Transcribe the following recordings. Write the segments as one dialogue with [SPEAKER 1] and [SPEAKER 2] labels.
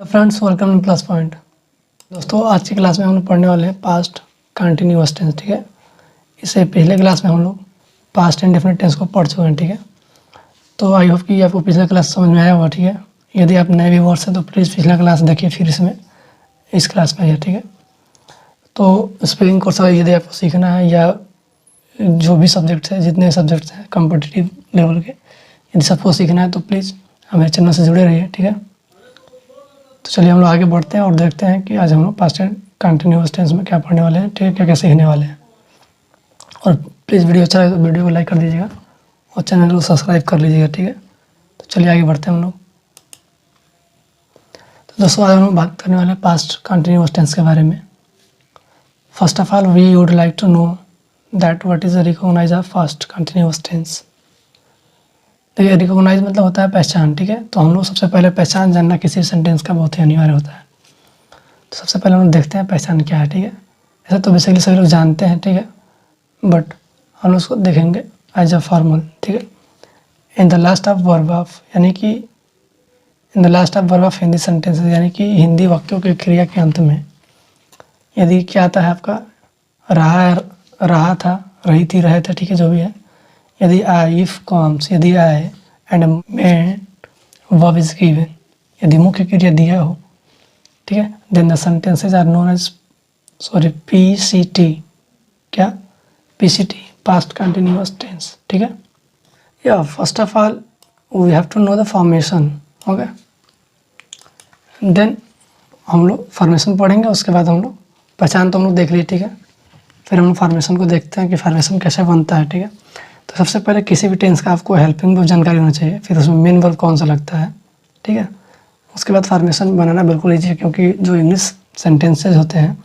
[SPEAKER 1] Friends welcome two plus point. दोस्तों आज की क्लास में हम लोग पढ़ने वाले हैं पास्ट कंटिन्यूअस टेंस। ठीक है, इससे पहले क्लास में हम लोग पास्ट इंडेफिनिट टेंस को पढ़ चुके हैं। ठीक है, तो आई होप कि आपको पिछला क्लास समझ में आया होगा। ठीक है, यदि आप नए व्यूअर्स हैं तो प्लीज़ पिछला क्लास देखिए, फिर इस क्लास में आइए। ठीक है, तो स्पीकिंग कोर्स यदि आपको सीखना है या जो भी सब्जेक्ट्स हैं, जितने सब्जेक्ट्स हैं कॉम्पिटिटिव लेवल के, यदि सबको सीखना है तो प्लीज़ हमारे चैनल से जुड़े रहिए। ठीक है, तो चलिए हम लोग आगे बढ़ते हैं और देखते हैं कि आज हम लोग पास्ट कंटिन्यूअस टेंस में क्या पढ़ने वाले हैं। ठीक है, क्या क्या सीखने वाले हैं। और प्लीज़ वीडियो अच्छा लगे तो वीडियो को लाइक कर दीजिएगा और चैनल को सब्सक्राइब कर लीजिएगा। ठीक है, तो चलिए आगे बढ़ते हैं हम लोग। तो दोस्तों आज हम लोग बात करने वाले हैं पास्ट कंटिन्यूअस टेंस के बारे में। First of all we would like to know that what is recognise of past continuous tense. देखिए, रिकॉग्नाइज मतलब होता है पहचान। ठीक है, तो हम लोग सबसे पहले पहचान जानना किसी सेंटेंस का बहुत ही अनिवार्य होता है। तो सबसे पहले हम लोग देखते हैं पहचान क्या है। ठीक है, ऐसा तो बेसिकली सभी लोग जानते हैं। ठीक है, बट हम लोग उसको देखेंगे एज अ फॉर्मल। ठीक है, in the last of verb of, यानी कि in the last of verb of Hindi sentences, यानी कि हिंदी वाक्यों की क्रिया के अंत में यदि क्या आता है आपका रहा था, रही थी, रहे थे, ठीक है, जो भी है। यदि आई इफ कॉम्स, यदि I and main verb is given, यदि मुख्य क्रिया दिया हो, ठीक है, then the sentences are known as PCT। क्या? PCT, past continuous tense. ठीक है, या first of all we have to know the formation. Okay, then हम लोग फॉर्मेशन पढ़ेंगे, उसके बाद हम लोग पहचान तो हम लोग देख लिए। ठीक है, फिर हम लोग फॉर्मेशन को देखते हैं कि फॉर्मेशन कैसे बनता है। ठीक है, तो सबसे पहले किसी भी टेंस का आपको हेल्पिंग वर्ब जानकारी होना चाहिए, फिर उसमें मेन वर्ब कौन सा लगता है। ठीक है, उसके बाद फॉर्मेशन बनाना बिल्कुल ईजी है, क्योंकि जो इंग्लिश सेंटेंसेज होते हैं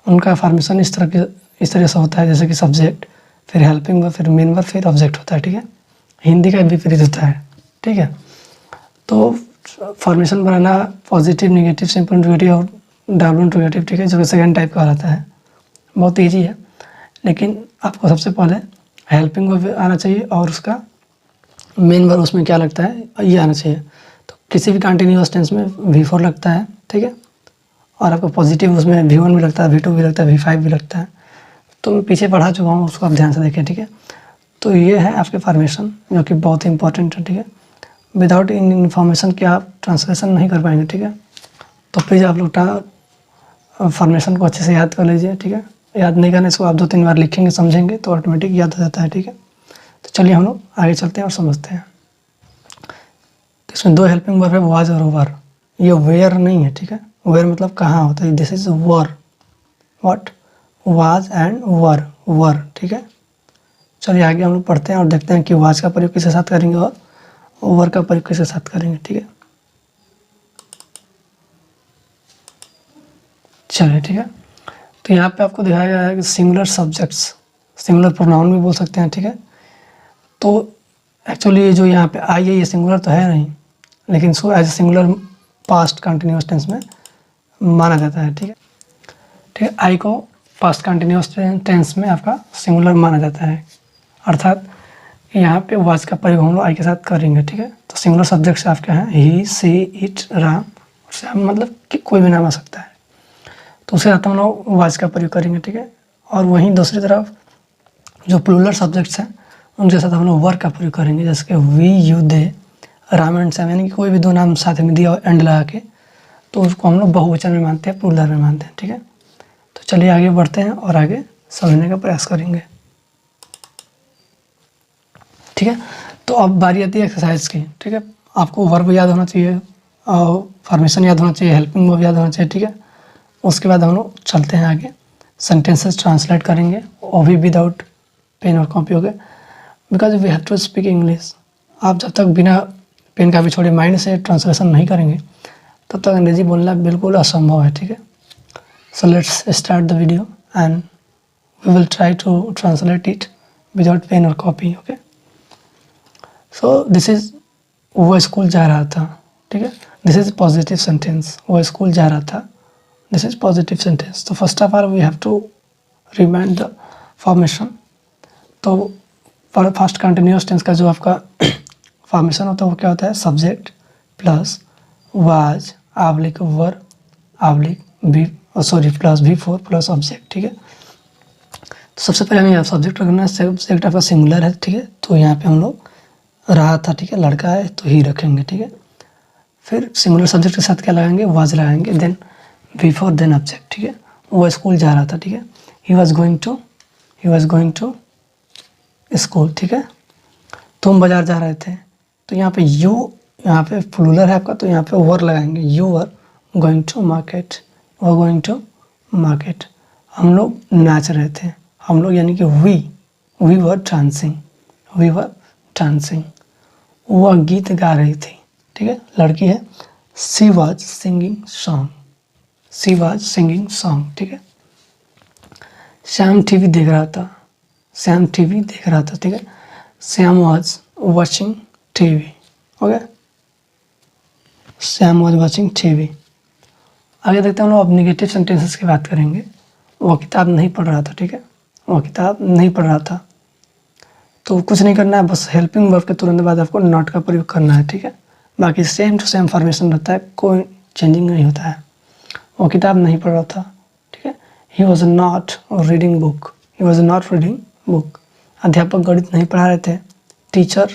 [SPEAKER 1] उनका फॉर्मेशन इस तरह से होता है, जैसे कि सब्जेक्ट, फिर हेल्पिंग वर्ब, फिर मेन वर्ब, फिर ऑब्जेक्ट होता है। ठीक है, हिंदी का विपरीत होता है। ठीक है, तो फॉर्मेशन बनाना पॉजिटिव, नेगेटिव, सिंपल इंट्रोगेटिव और डबल इंट्रोगेटिव, ठीक है, जो कि सेकेंड टाइप का रहता है, बहुत ईजी है। लेकिन आपको सबसे पहले हेल्पिंग वर्ब आना चाहिए और उसका मेन वर्ब उसमें क्या लगता है ये आना चाहिए। तो किसी भी कंटिन्यूअस टेंस में V4 लगता है। ठीक है, और आपको पॉजिटिव उसमें V1 भी लगता है, V2 भी लगता है, V5 भी लगता है। तो मैं पीछे पढ़ा चुका हूँ, उसको आप ध्यान से देखें। ठीक है, तो ये है आपके फॉर्मेशन, जो कि बहुत ही इंपॉर्टेंट है। ठीक है, विदाउट इन इन्फॉर्मेशन के आप ट्रांसलेशन नहीं कर पाएंगे। ठीक है, तो प्लीज़ आप लोग फॉर्मेशन को अच्छे से याद कर लीजिए। ठीक है, याद नहीं करने, इसको आप 2-3 बार लिखेंगे, समझेंगे तो ऑटोमेटिक याद हो जाता है। ठीक है, तो चलिए हम लोग आगे चलते हैं और समझते हैं। तो इसमें 2 हेल्पिंग वर्ब है, वाज और वर। ये वेयर नहीं है। ठीक है, वेयर मतलब कहाँ होता है, this is were. What? Was and were. ठीक है, चलिए आगे हम लोग पढ़ते हैं और देखते हैं कि वाज का प्रयोग किसके साथ करेंगे और वर का प्रयोग किसके साथ करेंगे। ठीक है, चलिए ठीक है, तो यहाँ पे आपको दिखाया गया है कि सिंगुलर सब्जेक्ट्स, सिंगुलर प्रोनाउन भी बोल सकते हैं। ठीक है, तो एक्चुअली ये जो यहाँ पे आई है ये सिंगुलर तो है नहीं, लेकिन इसको as a singular past continuous tense में माना जाता है। ठीक है, ठीक है, आई को पास्ट कंटिन्यूअस टेंस में आपका सिंगुलर माना जाता है, अर्थात यहाँ पे वाज का प्रयोग हम लोग आई के साथ करेंगे। ठीक है, तो सिंगुलर सब्जेक्ट से आपके हैं ही, सी, इट, राम, मतलब कि कोई भी नाम आ सकता है, तो उसके साथ हम लोग वाज का प्रयोग करेंगे। ठीक है, और वहीं दूसरी तरफ जो प्लूरल सब्जेक्ट्स हैं उनके साथ हम लोग वर का प्रयोग करेंगे, जैसे कि we, you, they, Ram and Sam, यानी कि कोई भी 2 नाम साथ में दिया एंड लगा के, तो उसको हम लोग बहुवचन में मानते हैं, प्लूरल में मानते हैं। ठीक है, तो चलिए आगे बढ़ते हैं और आगे समझने का प्रयास करेंगे। ठीक है, तो अब बारी आती है एक्सरसाइज की। ठीक है, आपको वर्ब याद होना चाहिए और फॉर्मेशन याद होना चाहिए, हेल्पिंग वर्ब याद होना चाहिए। ठीक है, उसके बाद हम लोग चलते हैं आगे, सेंटेंसेस ट्रांसलेट करेंगे, वो भी विदाउट पेन और कॉपी हो गए, because we have to speak English. आप जब तक बिना पेन का भी छोड़े माइंड से ट्रांसलेशन नहीं करेंगे तब तक अंग्रेजी बोलना बिल्कुल असंभव है। ठीक है, so let's start the video and we will try to translate it without pen और copy. Okay, so this is वो स्कूल जा रहा था। ठीक है, दिस इज पॉजिटिव सेंटेंस, वो स्कूल जा रहा था, दिस इज पॉजिटिव सेंटेंस। तो first of all we have to remind the formation. तो फर्स्ट कंटिन्यूअस टेंस का जो आपका फॉर्मेशन होता है वो क्या होता है, सब्जेक्ट प्लस वाज आप लिख वर, आप लिख be sorry plus V4 plus object, ठीक है। तो सबसे पहले हमें यहाँ सब्जेक्ट रखना है, सब्जेक्ट आपका सिंगुलर है, ठीक है। तो यहाँ पे हम लोग रहा था, ठीक है, लड़का है तो ही रखेंगे, ठीक है। फिर सिंगुलर सब्जेक्ट के साथ क्या लगाएंगे, वाज लगाएंगे, देन V4 देन ऑब्जेक्ट, ठीक है। वो स्कूल जा रहा था, ठीक है, he was going to school, ठीक है। तुम बाजार जा रहे थे, तो यहाँ पे यू, यहाँ पे प्लूरल है आपका, तो यहाँ पे वर लगाएंगे, you were going to market, वो गोइंग टू मार्केट। हम लोग नाच रहे थे, हम लोग यानी कि वी वर डांसिंग, वह गीत गा रही थी, ठीक है, लड़की है, शी वॉज सिंगिंग सॉन्ग, ठीक है। श्याम टीवी देख रहा था, ठीक है, Shyam was watching TV, okay, Shyam was watching TV. आगे देखते हैं हम लोग अब निगेटिव सेंटेंसेस की बात करेंगे। वो किताब नहीं पढ़ रहा था, ठीक है, वो किताब नहीं पढ़ रहा था, तो कुछ नहीं करना है, बस हेल्पिंग वर्ब के तुरंत बाद आपको नॉट का प्रयोग करना है, ठीक है। बाकी सेम टू सेम फॉर्मेशन रहता है, कोई चेंजिंग नहीं होता है। वो किताब नहीं पढ़ रहा था, ठीक है, he was not reading book, अध्यापक गणित नहीं पढ़ा रहे थे, टीचर,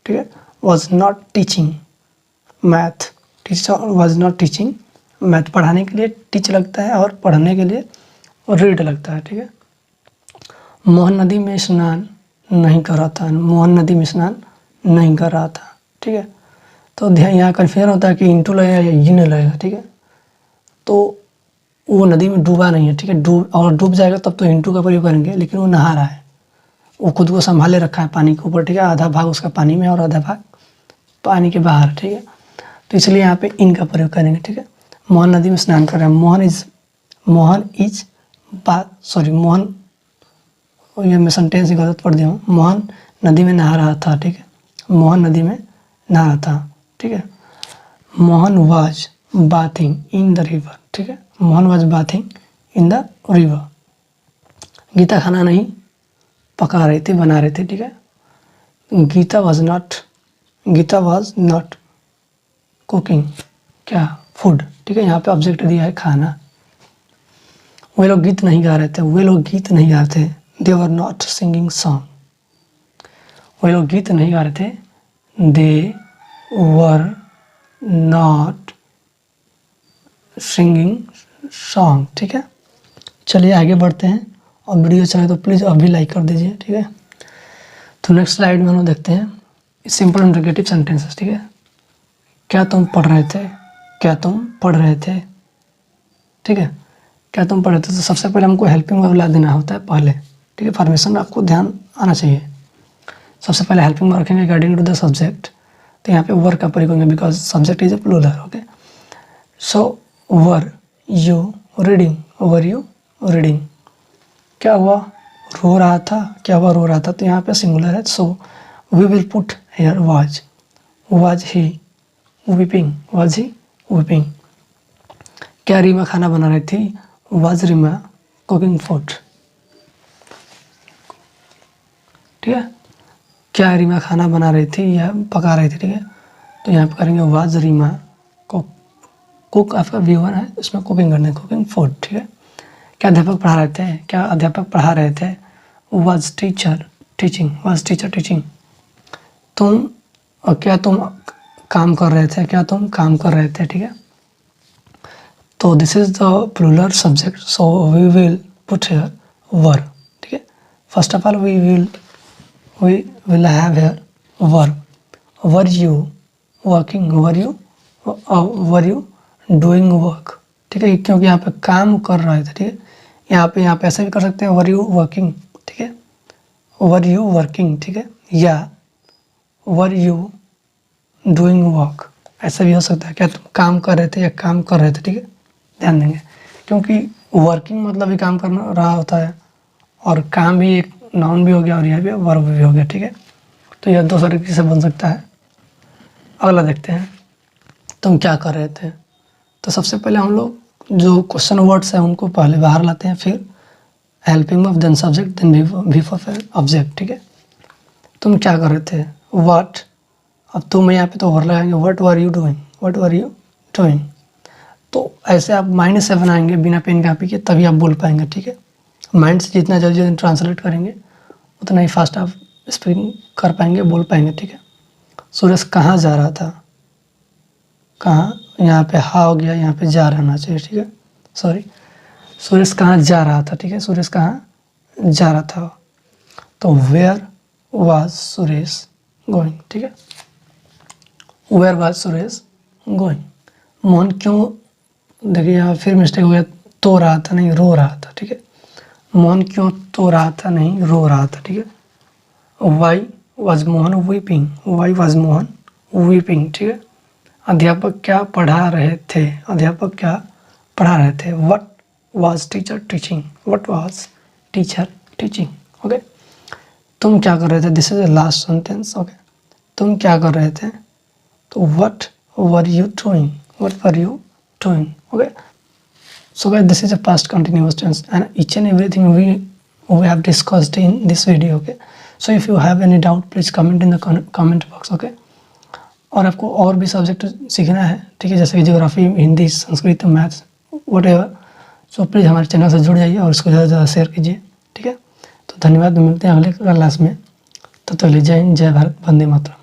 [SPEAKER 1] ठीक है, वॉज नॉट टीचिंग मैथ, पढ़ाने के लिए टीच लगता है और पढ़ने के लिए रीड लगता है, ठीक है। मोहन नदी में स्नान नहीं कर रहा था, ठीक है। तो ध्यान यहाँ कन्फ्यूजन होता है कि इंटू लगेगा या इन लगेगा, ठीक है। तो वो नदी में डूबा नहीं है, ठीक है, डूब जाएगा तब तो इंटू का प्रयोग करेंगे, लेकिन वो नहा रहा है, वो खुद को संभाले रखा है पानी के ऊपर, ठीक है, आधा भाग उसका पानी में और आधा भाग पानी के बाहर, ठीक है। तो इसलिए यहाँ पे इन का प्रयोग करेंगे, ठीक है। मोहन नदी में स्नान कर रहा है, ये मैं सेंटेंस ही गलत पढ़ दिया हूँ, मोहन नदी में नहा रहा था, ठीक है, मोहन नदी में नहा रहा था, ठीक है। Mohan was bathing in the river, ठीक है, Mohan was bathing in the river. Geeta खाना नहीं पका रही थी, बना रही थी, ठीक है। गीता वाज नॉट कुकिंग क्या फूड, ठीक है, यहाँ पे ऑब्जेक्ट दिया है खाना। वे लोग गीत नहीं गा रहे थे, दे वर नॉट सिंगिंग सॉन्ग, वे लोग गीत नहीं गा रहे थे, दे वर नॉट सिंगिंग सॉन्ग, ठीक है। चलिए आगे बढ़ते हैं, और वीडियो चले तो प्लीज़ अभी लाइक कर दीजिए, ठीक है। तो नेक्स्ट स्लाइड में हम लोग देखते हैं सिंपल इंटरोगेटिव सेंटेंसेस, ठीक है। क्या तुम पढ़ रहे थे, ठीक है, क्या तुम पढ़ रहे थे। तो सबसे पहले हमको हेल्पिंग वर्ब ला देना होता है पहले, ठीक है, फॉर्मेशन आपको ध्यान आना चाहिए। सबसे पहले हेल्पिंग वर्ब रखेंगे अकॉर्डिंग टू द सब्जेक्ट, तो यहाँ पे वर्ब का प्रयोग होंगे because subject is a plural, okay. So were you reading, क्या हुआ रो रहा था, तो यहाँ पे सिंगुलर है, so we will put here was he weeping. क्या रीमा खाना बना रही थी, वाज रीमा कुकिंग फूड, ठीक है। क्या रीमा खाना बना रही थी या पका रही थी, ठीक है, तो यहाँ पे करेंगे वाज रीमा कुक आपका V1 है, इसमें कुकिंग फूड, ठीक है। क्या अध्यापक पढ़ा रहे थे, वाज टीचर टीचिंग। क्या तुम काम कर रहे थे, ठीक है। तो this is the plural subject, so we will put here verb, ठीक है। First of all we will have here verb, were you working, were you doing work, ठीक है, क्योंकि यहाँ पे काम कर रहे थे, ठीक है। यहाँ पे ऐसे भी कर सकते हैं, वर यू वर्किंग, ठीक है, ठीक है, या वर यू डूइंग वर्क, ऐसा भी हो सकता है, क्या तुम काम कर रहे थे या काम कर रहे थे, ठीक है, ध्यान देंगे, क्योंकि वर्किंग मतलब भी काम करना रहा होता है, और काम भी एक नाउन भी हो गया और यह भी वर्ब भी हो गया, ठीक है। तो यह दो तरीके से बन सकता है। अगला देखते हैं, तुम क्या कर रहे थे। तो सबसे पहले हम लोग जो क्वेश्चन वर्ड्स हैं उनको पहले बाहर लाते हैं, फिर helping verb, then subject, then V4 object, ठीक है। तुम क्या कर रहे थे, व्हाट, अब तुम यहाँ पे तो वर्ब लगाएंगे, व्हाट वर यू डूइंग, ऐसे आप माइंड से बनाएंगे बिना पेन कापी के, तभी आप बोल पाएंगे, ठीक है। माइंड से जितना जल्दी ट्रांसलेट करेंगे उतना ही फास्ट आप स्पीकिंग कर पाएंगे, बोल पाएंगे, ठीक है। सुरेश कहाँ जा रहा था, कहाँ, यहाँ पे हा हो गया, यहाँ पे जा रहना चाहिए, ठीक है, सॉरी। सुरेश कहाँ जा रहा था, ठीक है, सुरेश कहाँ जा रहा था, तो वेयर वाज सुरेश गोइंग, ठीक है। Where was Suresh going. Mohan क्यों, देखिए यहाँ फिर मिस्टेक हो गया, तो रहा था नहीं रो रहा था, ठीक है। मोहन क्यों तो रहा था नहीं रो रहा था, ठीक है। Why was Mohan weeping, why was Mohan weeping, ठीक है। अध्यापक क्या पढ़ा रहे थे, अध्यापक क्या पढ़ा रहे थे। What was teacher teaching, what was teacher teaching, okay. तुम क्या कर रहे थे, this is the last sentence, okay. तुम क्या कर रहे थे, तो what were you doing, what were you doing, okay. So guys, this is a past continuous tense and each and everything we have discussed in this video, okay. So if you have any doubt, please comment in the comment box, okay. और आपको और भी subject सीखना है, ठीक है, जैसे कि geography, Hindi, Sanskrit, maths, whatever, so please हमारे चैनल से जुड़ जाइए और इसको ज़्यादा से ज़्यादा शेयर कीजिए, ठीक है। तो धन्यवाद, मिलते हैं अगले क्लास में। तब तक जय हिंद, जय भारत, वंदे मातरम।